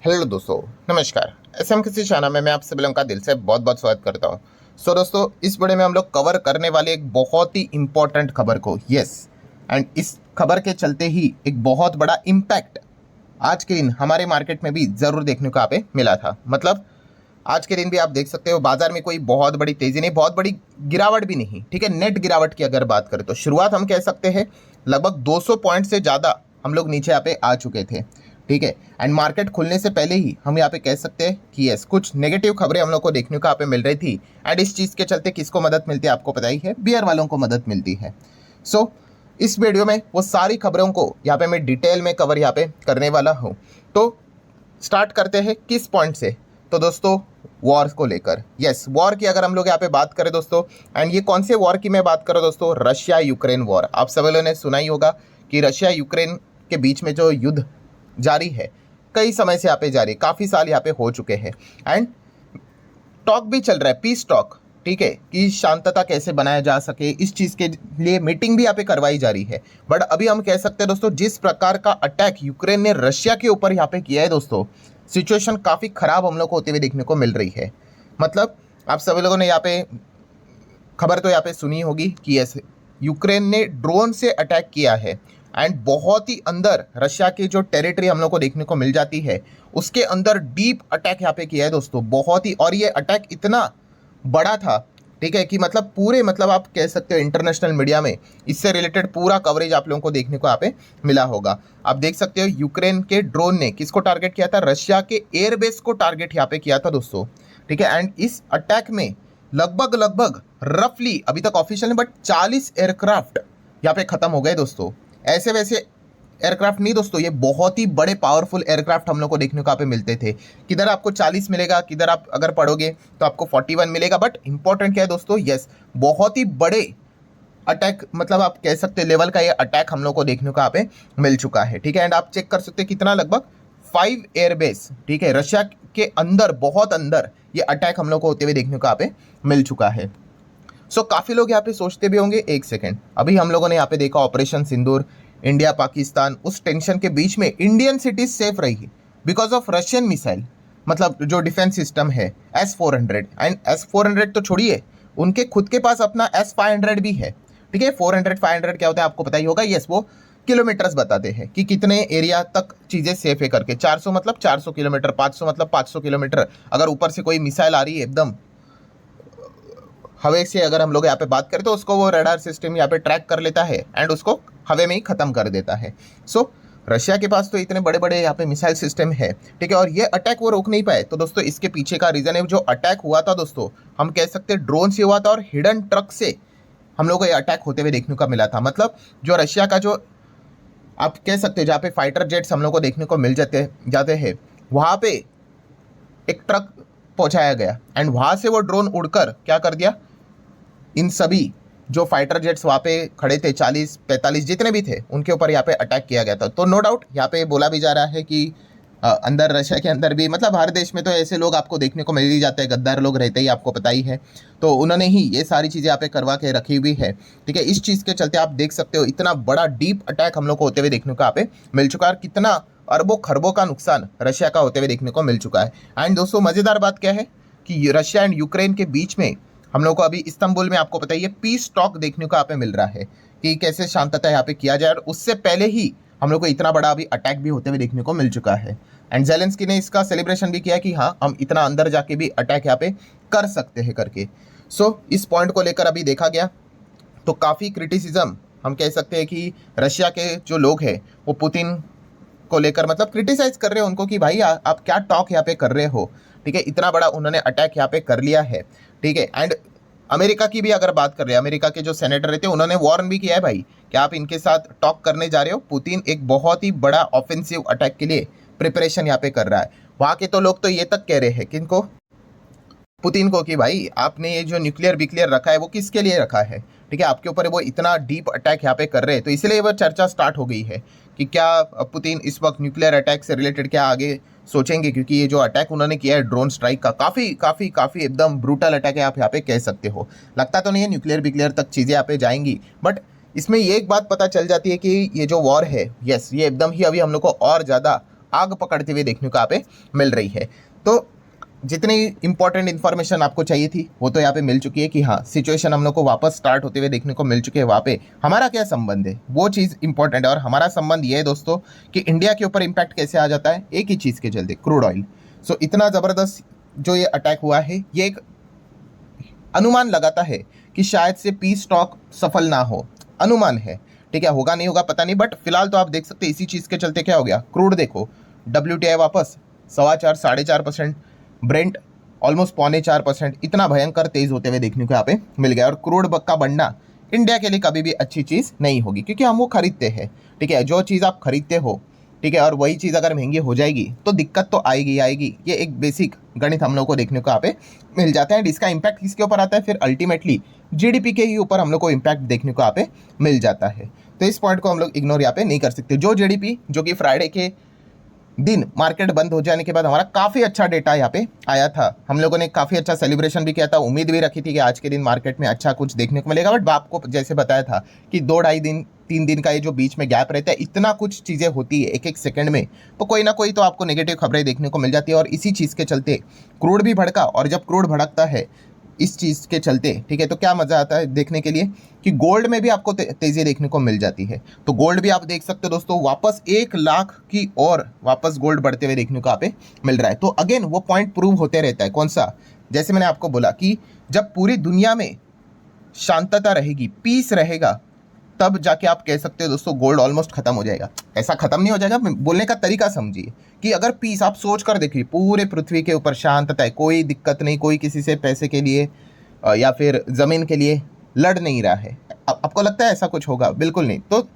Hello दोस्तों, नमस्कार। SM किसी चैनल में मैं आप सभी लोगों का दिल से बहुत बहुत स्वागत करता हूं। दोस्तों, इस वीडियो में हम लोग कवर करने वाले एक बहुत ही इंपॉर्टेंट खबर को, एंड इस खबर के चलते ही एक बहुत बड़ा इम्पैक्ट आज के दिन हमारे मार्केट में भी ज़रूर देखने को यहाँ पे मिला था। मतलब आज के दिन भी आप देख सकते हो बाजार में कोई बहुत बड़ी तेज़ी नहीं, बहुत बड़ी गिरावट भी नहीं। ठीक है, नेट गिरावट की अगर बात करें तो शुरुआत हम कह सकते हैं लगभग 200 पॉइंट से ज़्यादा हम लोग नीचे यहाँ पे आ चुके थे। ठीक है, एंड मार्केट खुलने से पहले ही हम यहाँ पे कह सकते हैं कि कुछ नेगेटिव खबरें हम लोग को देखने को यहाँ पे मिल रही थी। एंड इस चीज़ के चलते किसको मदद मिलती है आपको पता ही है, बियर वालों को मदद मिलती है। सो इस वीडियो में वो सारी खबरों को यहाँ पे मैं डिटेल में कवर यहाँ पे करने वाला हूँ। तो स्टार्ट करते हैं किस पॉइंट से। तो दोस्तों, वॉर को लेकर, वॉर की अगर हम लोग यहाँ पे बात करें दोस्तों, एंड ये कौन से वॉर की मैं बात करूँ दोस्तों, रशिया यूक्रेन वॉर। आप सभी लोगों ने सुना ही होगा कि रशिया यूक्रेन के बीच में जो युद्ध जारी है, कई समय से यहाँ पे जारी, काफ़ी साल यहाँ पे हो चुके हैं। एंड टॉक भी चल रहा है, पीस टॉक। ठीक है, कि शांतता कैसे बनाया जा सके, इस चीज़ के लिए मीटिंग भी यहाँ पे करवाई जा रही है। बट अभी हम कह सकते हैं दोस्तों, जिस प्रकार का अटैक यूक्रेन ने रशिया के ऊपर यहाँ पे किया है दोस्तों, सिचुएशन काफ़ी ख़राब हम लोग को होते हुए देखने को मिल रही है। मतलब आप सभी लोगों ने यहाँ पे खबर तो यहाँ पे सुनी होगी कि यूक्रेन ने ड्रोन से अटैक किया है। एंड बहुत ही अंदर रशिया की जो टेरिटरी हम लोग को देखने को मिल जाती है, उसके अंदर डीप अटैक यहाँ पे किया है दोस्तों, बहुत ही। और ये अटैक इतना बड़ा था, ठीक है, कि मतलब पूरे, मतलब आप कह सकते हो इंटरनेशनल मीडिया में इससे रिलेटेड पूरा कवरेज आप लोगों को देखने को यहाँ पे मिला होगा। आप देख सकते हो यूक्रेन के ड्रोन ने किसको टारगेट किया था, रशिया के एयरबेस को टारगेट यहाँ पे किया था दोस्तों। ठीक है, एंड इस अटैक में लगभग रफली, अभी तक ऑफिशियल नहीं, बट 40 एयरक्राफ्ट यहाँ पे खत्म हो गए दोस्तों। ऐसे वैसे एयरक्राफ्ट नहीं दोस्तों, ये बहुत ही बड़े पावरफुल एयरक्राफ्ट हम लोग को देखने को यहाँ पे मिलते थे। किधर आपको 40 मिलेगा, किधर आप अगर पढ़ोगे तो आपको 41 मिलेगा। बट इंपॉर्टेंट क्या है दोस्तों, बहुत ही बड़े अटैक, मतलब आप कह सकते हैं लेवल का ये अटैक हम लोग को देखने को यहाँ पे मिल चुका है। ठीक है, एंड आप चेक कर सकते हैं कितना, लगभग 5 एयरबेस, ठीक है, रशिया के अंदर, बहुत अंदर ये अटैक हम लोग को होते हुए देखने को यहाँ पे मिल चुका है। सो काफ़ी लोग यहाँ पे सोचते भी होंगे, एक सेकेंड, अभी हम लोगों ने यहाँ पे देखा ऑपरेशन सिंदूर, इंडिया पाकिस्तान, उस टेंशन के बीच में इंडियन सिटीज सेफ रही बिकॉज ऑफ रशियन मिसाइल, मतलब जो डिफेंस सिस्टम है S-400। एंड S-400 तो छोड़िए, उनके खुद के पास अपना S-500 भी है। ठीक है, 400-500 क्या होता है आपको पता ही होगा। वो किलोमीटर्स बताते हैं कि कितने एरिया तक चीज़ें सेफ है करके। 400 मतलब 400 किलोमीटर, 500 मतलब 500 किलोमीटर। अगर ऊपर से कोई मिसाइल आ रही है एकदम हवे से, अगर हम लोग यहाँ पे बात करें तो उसको वो रडार सिस्टम यहाँ पे ट्रैक कर लेता है एंड उसको हवे में ही ख़त्म कर देता है। सो रशिया के पास तो इतने बड़े बड़े यहाँ पे मिसाइल सिस्टम है। ठीक है, और ये अटैक वो रोक नहीं पाए। तो दोस्तों, इसके पीछे का रीज़न है, जो अटैक हुआ था दोस्तों, हम कह सकते हैं ड्रोन से हुआ था और हिडन ट्रक से हम लोग को ये अटैक होते हुए देखने को मिला था। मतलब जो रशिया का, जो आप कह सकते हैं जहाँ पे फाइटर जेट्स हम लोग को देखने को मिल जाते हैं, वहाँ पे एक ट्रक पहुँचाया गया एंड वहाँ से वो ड्रोन उड़कर क्या कर दिया, इन सभी जो फाइटर जेट्स वहाँ पे खड़े थे, 40-45 जितने भी थे, उनके ऊपर यहाँ पे अटैक किया गया था। तो नो डाउट यहाँ पे बोला भी जा रहा है कि अंदर रशिया के अंदर भी, मतलब हर देश में तो ऐसे लोग आपको देखने को मिल ही जाते हैं, गद्दार लोग रहते ही, आपको पता ही है। तो उन्होंने ही ये सारी चीज़ें यहाँ पे करवा के रखी हुई है। ठीक है, इस चीज़ के चलते आप देख सकते हो इतना बड़ा डीप अटैक हम लोग को होते हुए देखने को यहाँ पे मिल चुका है, और कितना अरबों खरबों का नुकसान रशिया का होते हुए देखने को मिल चुका है। एंड दोस्तों, मज़ेदार बात क्या है कि रशिया एंड यूक्रेन के बीच में हम लोग को अभी इस्तांबुल में, आपको पता ही है, पीस टॉक देखने को यहाँ पे मिल रहा है कि कैसे शांतता यहाँ पे किया जाए। और उससे पहले ही हम लोग को इतना बड़ा अभी अटैक भी होते हुए देखने को मिल चुका है। एंड ज़ेलेंस्की ने इसका सेलिब्रेशन भी किया कि हाँ, हम इतना अंदर जाके भी अटैक यहाँ पे कर सकते हैं करके। सो इस पॉइंट को लेकर अभी देखा गया तो काफ़ी क्रिटिसिज्म हम कह सकते हैं कि रशिया के जो लोग हैं वो पुतिन को लेकर, मतलब क्रिटिसाइज कर रहे हैं उनको कि भाई आप क्या टॉक यहाँ पे कर रहे हो। ठीक है, इतना बड़ा उन्होंने अटैक यहाँ पे कर लिया है। ठीक है, एंड अमेरिका की भी अगर बात कर रहे हैं, अमेरिका के जो सेनेटर रहते हैं, उन्होंने वार्न भी किया है भाई कि आप इनके साथ टॉक करने जा रहे हो, पुतिन एक बहुत ही बड़ा ऑफेंसिव अटैक के लिए प्रिपरेशन यहाँ पे कर रहा है। वहाँ के तो लोग तो ये तक कह रहे हैं कि इनको, पुतिन को, कि भाई आपने ये जो न्यूक्लियर विक्लियर रखा है वो किसके लिए रखा है। ठीक है, आपके ऊपर वो इतना डीप अटैक यहाँ पे कर रहे हैं। तो इसलिए वो चर्चा स्टार्ट हो गई है कि क्या पुतिन इस वक्त न्यूक्लियर अटैक से रिलेटेड क्या आगे सोचेंगे, क्योंकि ये जो अटैक उन्होंने किया है ड्रोन स्ट्राइक का, काफ़ी एकदम ब्रूटल अटैक है, आप यहाँ पे कह सकते हो। लगता तो नहीं है न्यूक्लियर विक्लियर तक चीज़ें यहाँ पे जाएंगी, बट इसमें ये एक बात पता चल जाती है कि ये जो वॉर है, ये एकदम ही अभी हम लोग को और ज़्यादा आग पकड़ते हुए देखने को यहाँ पे मिल रही है। तो जितनी इंपॉर्टेंट इन्फॉर्मेशन आपको चाहिए थी वो तो यहाँ पे मिल चुकी है कि हाँ सिचुएशन हम लोग को वापस स्टार्ट होते हुए देखने को मिल चुकी है। वहाँ पे हमारा क्या संबंध है वो चीज़ इंपॉर्टेंट है, और हमारा संबंध ये है दोस्तों कि इंडिया के ऊपर इम्पैक्ट कैसे आ जाता है, एक ही चीज़ के चलते, क्रूड ऑयल। सो इतना ज़बरदस्त जो ये अटैक हुआ है, ये एक अनुमान लगाता है कि शायद से पीस टॉक सफल ना हो, अनुमान है, ठीक है, होगा नहीं होगा पता नहीं, बट फिलहाल तो आप देख सकते हैं इसी चीज़ के चलते क्या हो गया, क्रूड देखो WTI वापस 4.25 4.5%, ब्रेंट ऑलमोस्ट 3.25%, इतना भयंकर तेज होते हुए देखने को यहाँ पे मिल गया। और क्रूड का बढ़ना इंडिया के लिए कभी भी अच्छी चीज़ नहीं होगी, क्योंकि हम वो खरीदते हैं, ठीक है, जो चीज़ आप खरीदते हो, ठीक है, और वही चीज़ अगर महंगी हो जाएगी तो दिक्कत तो आएगी आएगी। ये एक बेसिक गणित हम लोग को देखने को यहाँ पे मिल जाता है। इसका इम्पैक्ट किसके ऊपर आता है, फिर अल्टीमेटली GDP के ही ऊपर हम लोग को इम्पैक्ट देखने को यहाँ पे मिल जाता है। तो इस पॉइंट को हम लोग इग्नोर यहाँ पे नहीं कर सकते। जो GDP जो कि फ्राइडे के दिन मार्केट बंद हो जाने के बाद हमारा काफ़ी अच्छा डेटा यहाँ पे आया था, हम लोगों ने काफ़ी अच्छा सेलिब्रेशन भी किया था, उम्मीद भी रखी थी कि आज के दिन मार्केट में अच्छा कुछ देखने को मिलेगा। बट आपको जैसे बताया था कि 2-2.5 दिन 3 दिन का ये जो बीच में गैप रहता है, इतना कुछ चीज़ें होती है एक एक सेकंड में, तो कोई ना कोई तो आपको नेगेटिव खबरें देखने को मिल जाती है। और इसी चीज़ के चलते क्रूड भी भड़का, और जब क्रूड भड़कता है इस चीज़ के चलते, ठीक है, तो क्या मज़ा आता है देखने के लिए कि गोल्ड में भी आपको तेज़ी देखने को मिल जाती है। तो गोल्ड भी आप देख सकते हो दोस्तों, वापस 1 लाख की और वापस गोल्ड बढ़ते हुए देखने को यहाँ पे मिल रहा है। तो अगेन वो पॉइंट प्रूव होते रहता है, कौन सा, जैसे मैंने आपको बोला कि जब पूरी दुनिया में शांतता रहेगी, पीस रहेगा, तब जाके आप कह सकते हो दोस्तों गोल्ड ऑलमोस्ट खत्म हो जाएगा। ऐसा खत्म नहीं हो जाएगा, बोलने का तरीका समझिए कि अगर पीस, आप सोच कर देखिए पूरे पृथ्वी के ऊपर शांतता है, कोई दिक्कत नहीं, कोई किसी से पैसे के लिए या फिर ज़मीन के लिए लड़ नहीं रहा है, आपको लगता है ऐसा कुछ होगा? बिल्कुल नहीं। तो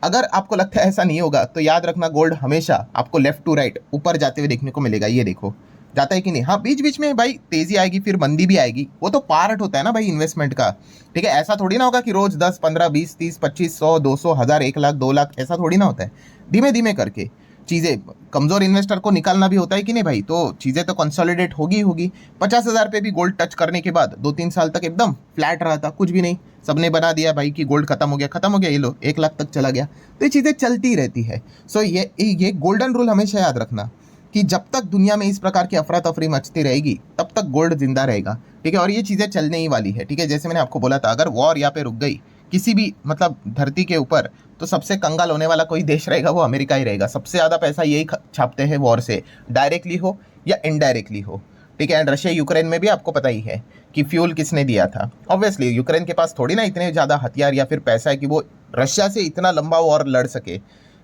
अगर आपको लगता है ऐसा नहीं होगा तो याद रखना गोल्ड हमेशा आपको लेफ्ट टू राइट ऊपर जाते हुए देखने को मिलेगा। ये देखो जाता है कि नहीं, हाँ बीच बीच में भाई तेजी आएगी, फिर मंदी भी आएगी, वो तो पार्ट होता है ना भाई इन्वेस्टमेंट का, ठीक है। ऐसा थोड़ी ना होगा कि रोज 10 15 20 30 25 100 200 1000 1 लाख 2 लाख, ऐसा थोड़ी ना होता है। धीमे धीमे करके चीज़ें, कमज़ोर इन्वेस्टर को निकालना भी होता है कि नहीं भाई, तो चीज़ें तो कंसोलिडेट होगी होगी। 50,000 पे भी गोल्ड टच करने के बाद 2-3 साल तक एकदम फ्लैट रहा था, कुछ भी नहीं, सबने बना दिया भाई कि गोल्ड खत्म हो गया, ये लो 1 लाख तक चला गया। तो ये चीज़ें चलती रहती है। सो ये गोल्डन रूल हमेशा याद रखना कि जब तक दुनिया में इस प्रकार की अफरा तफरी मचती रहेगी तब तक गोल्ड जिंदा रहेगा, ठीक है। और ये चीज़ें चलने ही वाली है, ठीक है। जैसे मैंने आपको बोला था, अगर वॉर यहाँ पे रुक गई किसी भी मतलब धरती के ऊपर, तो सबसे कंगाल होने वाला कोई देश रहेगा वो अमेरिका ही रहेगा। सबसे ज़्यादा पैसा यही छापते हैं वॉर से, डायरेक्टली हो या इनडायरेक्टली हो, ठीक है। एंड रशिया यूक्रेन में भी आपको पता ही है कि फ्यूल किसने दिया था। ऑब्वियसली यूक्रेन के पास थोड़ी ना इतने ज़्यादा हथियार या फिर पैसा है कि वो रशिया से इतना लंबा वॉर लड़ सके,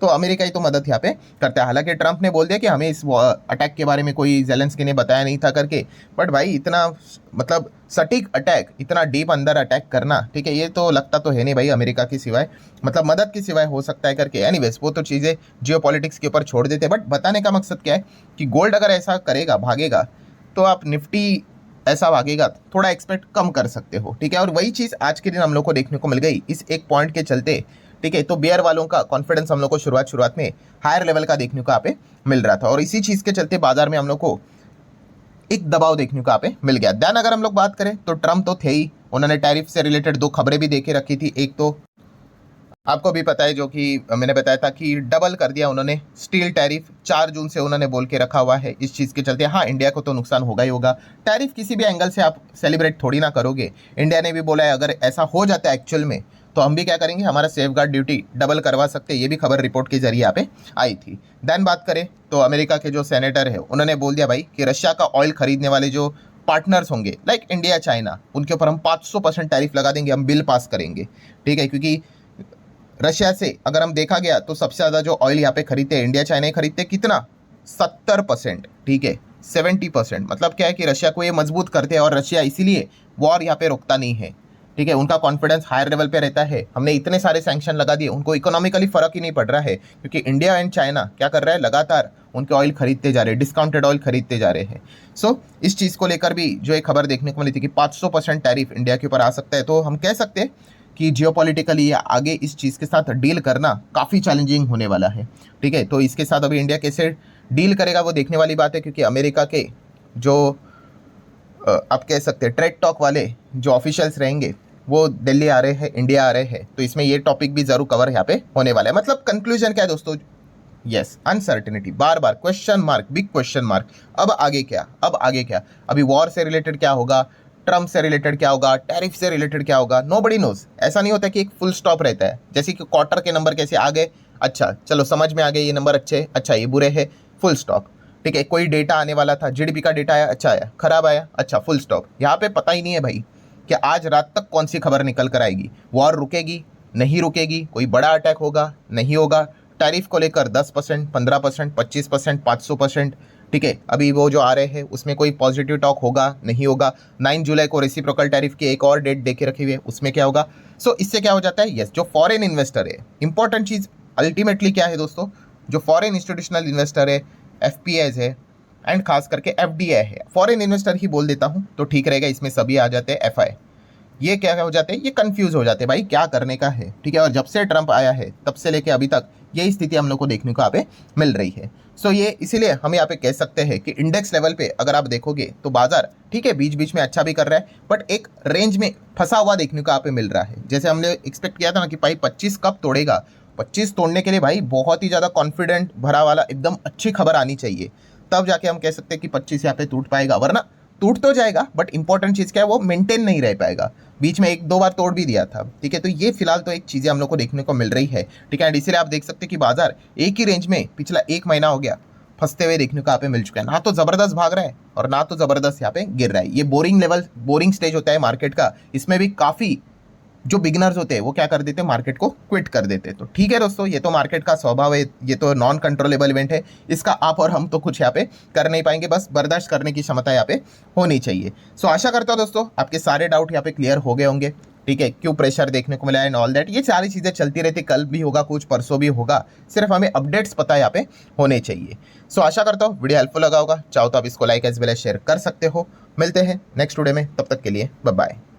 तो अमेरिका ही तो मदद यहाँ पे करता है। हालांकि ट्रंप ने बोल दिया कि हमें इस अटैक के बारे में कोई ज़ेलेंस्की ने बताया नहीं था करके, बट भाई इतना मतलब सटीक अटैक, इतना डीप अंदर अटैक करना, ठीक है, ये तो लगता तो है नहीं भाई अमेरिका की सिवाय, मतलब मदद की सिवाय हो सकता है करके। एनीवेज वो तो चीज़ें जियोपॉलिटिक्स के ऊपर छोड़ देते हैं। बट बताने का मकसद क्या है कि गोल्ड अगर ऐसा करेगा, भागेगा, तो आप निफ्टी ऐसा भागेगा थोड़ा एक्सपेक्ट कम कर सकते हो, ठीक है। और वही चीज़ आज के दिन हम लोग को देखने को मिल गई इस एक पॉइंट के चलते, ठीक है। तो बियर वालों का कॉन्फिडेंस हम लोग को शुरुआत में हायर लेवल का देखने को यहाँ पे मिल रहा था, और इसी चीज़ के चलते बाजार में हम लोग को एक दबाव देखने को यहाँ पे मिल गया। देन अगर हम लोग बात करें तो ट्रम्प तो थे ही, उन्होंने टैरिफ से रिलेटेड 2 खबरें भी देके रखी थी। एक तो आपको भी पता है, जो कि मैंने बताया था कि डबल कर दिया उन्होंने स्टील टैरिफ, 4 जून से उन्होंने बोल के रखा हुआ है। इस चीज़ के चलते हाँ इंडिया को तो नुकसान होगा ही होगा। टैरिफ किसी भी एंगल से आप सेलिब्रेट थोड़ी ना करोगे। इंडिया ने भी बोला है अगर ऐसा हो जाता है एक्चुअल में तो हम भी क्या करेंगे, हमारा सेफगार्ड ड्यूटी डबल करवा सकते हैं। ये भी खबर रिपोर्ट के जरिए यहाँ पे आई थी। देन बात करें तो अमेरिका के जो सेनेटर है उन्होंने बोल दिया भाई कि रशिया का ऑयल खरीदने वाले जो पार्टनर्स होंगे लाइक इंडिया चाइना, उनके ऊपर हम 500% टैरिफ लगा देंगे, हम बिल पास करेंगे, ठीक है। क्योंकि रशिया से अगर हम देखा गया तो सबसे ज़्यादा जो ऑयल यहाँ पे खरीदते हैं इंडिया चाइना ही खरीदते हैं, कितना 70%, ठीक है 70%। मतलब क्या है कि रशिया को ये मजबूत करते हैं, और रशिया इसीलिए वॉर यहाँ पे रोकता नहीं है, ठीक है। उनका कॉन्फिडेंस हायर लेवल पे रहता है। हमने इतने सारे सैंक्शन लगा दिए, उनको इकोनॉमिकली फर्क ही नहीं पड़ रहा है, क्योंकि इंडिया एंड चाइना क्या कर रहा है, लगातार उनके ऑयल खरीदते जा रहे हैं, डिस्काउंटेड ऑयल खरीदते जा रहे हैं। सो इस चीज़ को लेकर भी जो एक खबर देखने को मिली थी कि 500% टैरिफ इंडिया के ऊपर आ सकता है, तो हम कह सकते हैं कि जियोपॉलिटिकली आगे इस चीज़ के साथ डील करना काफ़ी चैलेंजिंग होने वाला है, ठीक है। तो इसके साथ अभी इंडिया कैसे डील करेगा वो देखने वाली बात है, क्योंकि अमेरिका के जो आप कह सकते हैं ट्रेड टॉक वाले जो ऑफिशियल्स रहेंगे वो दिल्ली आ रहे हैं, इंडिया आ रहे हैं, तो इसमें ये टॉपिक भी ज़रूर कवर यहाँ पे होने वाला है। मतलब कंक्लूजन क्या है दोस्तों, यस अनसर्टेनिटी, बार बार question mark, big question mark. अब आगे क्या, अब आगे क्या, अभी वॉर से रिलेटेड क्या होगा, ट्रम्प से रिलेटेड क्या होगा, टैरिफ से रिलेटेड क्या होगा, नोबडी नोज। ऐसा नहीं होता कि एक फुल स्टॉप रहता है, जैसे कि क्वार्टर के नंबर कैसे आ गए, अच्छा चलो समझ में आ गए, ये नंबर अच्छे, अच्छा ये बुरे हैं, फुल स्टॉप। ठीक है, कोई डेटा आने वाला था, जीडीपी का डेटा आया, अच्छा आया, खराब आया, अच्छा फुल स्टॉप। यहाँ पे पता ही नहीं है भाई कि आज रात तक कौन सी खबर निकल कर आएगी, वॉर रुकेगी नहीं रुकेगी, कोई बड़ा अटैक होगा नहीं होगा, टैरिफ को लेकर 10%, 15%, 25%, 500%। ठीक है, अभी वो जो आ रहे हैं उसमें कोई पॉजिटिव टॉक होगा नहीं होगा। 9 जुलाई को रेसिप्रोकल टैरिफ की एक और डेट देके रखी हुई है, उसमें क्या होगा। सो इससे क्या हो जाता है, यस जो फॉरेन इन्वेस्टर है, इंपॉर्टेंट चीज़ अल्टीमेटली क्या है दोस्तों, जो फॉरेन इंस्टीट्यूशनल इन्वेस्टर है, एफपीआईज है एंड खास करके एफडीआई है, फॉरेन इन्वेस्टर ही बोल देता हूँ तो ठीक रहेगा, इसमें सभी आ जाते हैं एफआई, ये क्या हो जाते हैं, ये कंफ्यूज हो जाते हैं भाई क्या करने का है। ठीक है, और जब से ट्रंप आया है तब से लेके अभी तक यही स्थिति हम लोग को देखने को यहाँ पे मिल रही है। सो ये इसीलिए हम यहाँ पे कह सकते हैं कि इंडेक्स लेवल पे अगर आप देखोगे तो बाजार ठीक है बीच बीच में अच्छा भी कर रहा है, बट एक रेंज में फंसा हुआ देखने को यहाँ पे मिल रहा है। जैसे हमने एक्सपेक्ट किया था ना कि भाई 25 कब तोड़ेगा, 25 तोड़ने के लिए भाई बहुत ही ज़्यादा कॉन्फिडेंट भरा वाला एकदम अच्छी खबर आनी चाहिए, तब जाके हम कह सकते हैं कि 25 यहाँ पे टूट पाएगा, वरना टूट तो जाएगा बट इंपॉर्टेंट चीज़ क्या है, वो मेंटेन नहीं रह पाएगा। बीच में 1-2 बार तोड़ भी दिया था। ठीक है, तो ये फिलहाल तो एक चीज़ें हम लोग को देखने को मिल रही है। ठीक है, एंड इसीलिए आप देख सकते हैं कि बाजार एक ही रेंज में पिछला 1 महीना हो गया फंसते हुए देखने को यहाँ पे मिल चुका है, ना तो ज़बरदस्त भाग रहा है और ना तो ज़बरदस्त यहाँ पे गिर रहा है। ये बोरिंग लेवल, बोरिंग स्टेज होता है मार्केट का, इसमें भी काफ़ी जो बिगनर्स होते हैं वो क्या कर देते हैं, मार्केट को क्विट कर देते हैं। तो ठीक है दोस्तों, ये तो मार्केट का स्वभाव है, ये तो नॉन कंट्रोलेबल इवेंट है, इसका आप और हम तो कुछ यहाँ पे कर नहीं पाएंगे, बस बर्दाश्त करने की क्षमता यहाँ पे होनी चाहिए। सो आशा करता हूँ दोस्तों आपके सारे डाउट यहाँ पे क्लियर हो गए होंगे। ठीक है, क्यों प्रेशर देखने को मिला एंड ऑल दैट, ये सारी चीज़ें चलती रहती, कल भी होगा कुछ, परसों भी होगा, सिर्फ हमें अपडेट्स पता यहाँ पे होने चाहिए। सो आशा करता हूँ वीडियो हेल्पफुल लगा होगा, चाहो तो आप इसको like as well as share कर सकते हो। मिलते हैं नेक्स्ट वीडियो में, तब तक के लिए बाय बाय।